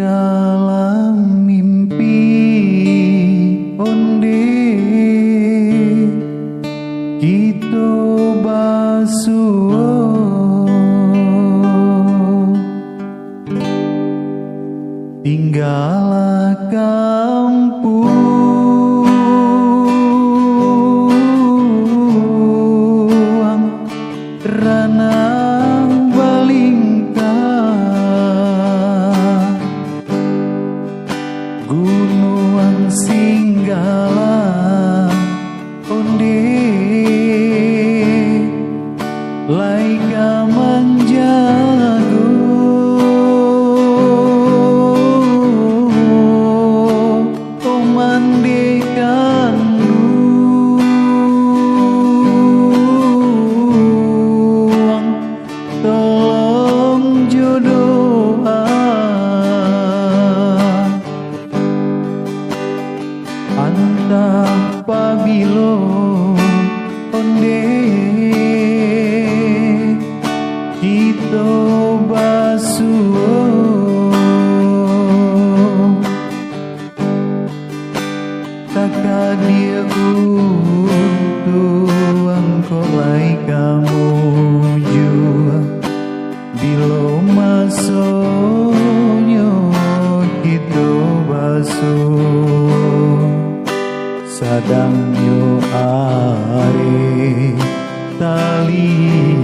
dalam mimpi onde kita basuh tinggallah kampung ranang balingkah gunung singgala onde laika menjago mandekan luang tolong jodoh antah pabilo onde kita basuh kakak dia untuk engkau lai kamu jua bila masuknya kita basuh sadang yo are tali